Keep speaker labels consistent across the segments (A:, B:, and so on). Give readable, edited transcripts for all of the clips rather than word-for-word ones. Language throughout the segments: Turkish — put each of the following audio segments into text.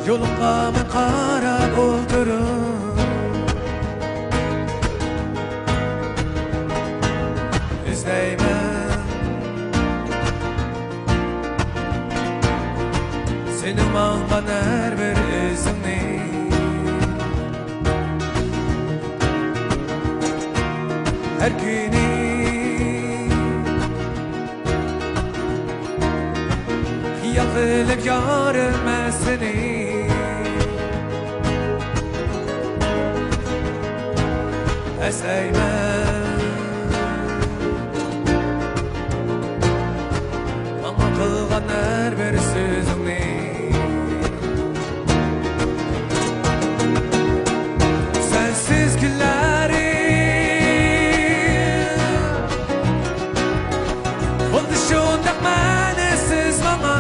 A: Yolumga men qarap oturup izleymen senin mangan her bir izini. Her günü yakılıp yarılmaz seni. Eseymen bana kılgan her bir sözünü. Sensiz günleri oldu şundak mənesiz bana.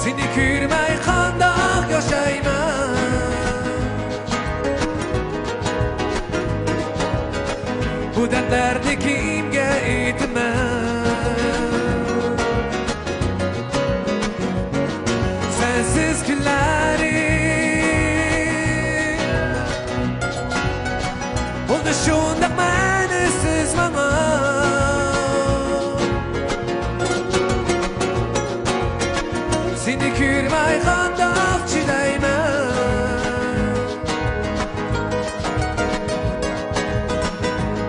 A: Seni görmey kandak yaşayman. Bu dertlerni kimge aytman? Sensiz günleri oldu şundak mənesiz bana. Seni görmey kandak çileymen.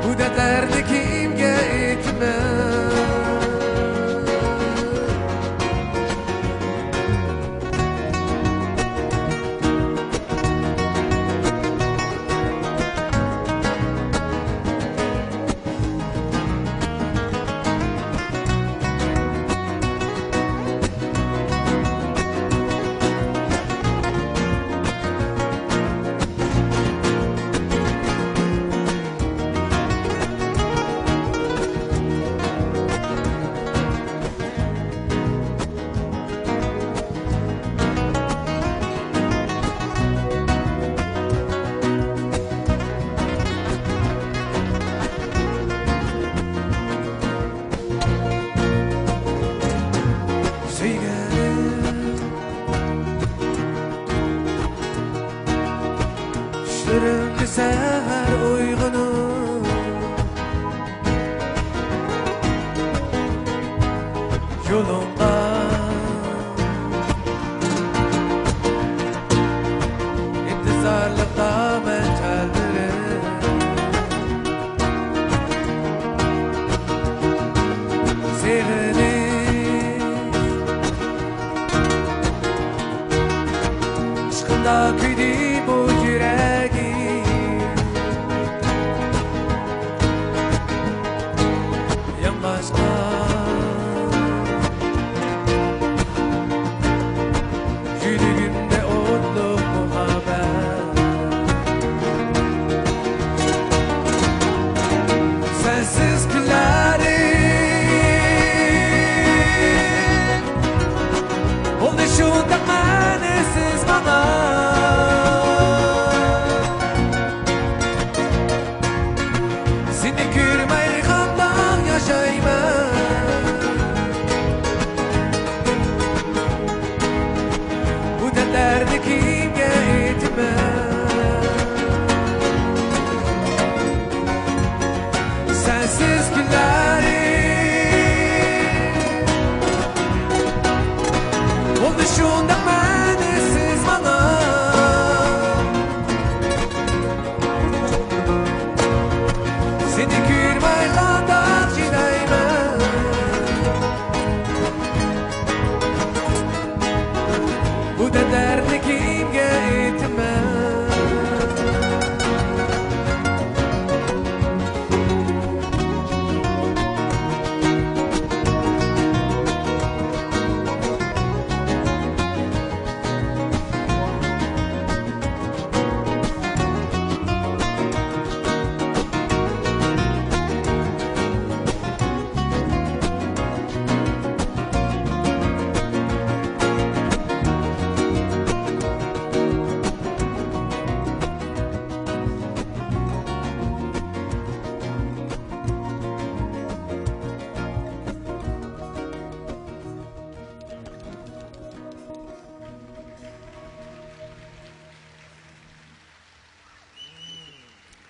A: Bu dertlerni kimge aytman? Düşlerimde seher uygunum. Yolumda intizarlıkta ben çeldirim. Seviniş aşkında kıydı bu yüreği. Başka yüreğimde otlu muhabbet. Sensiz günlerim oldu şundak mənesiz bana.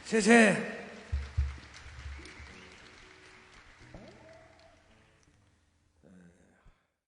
A: 谢谢。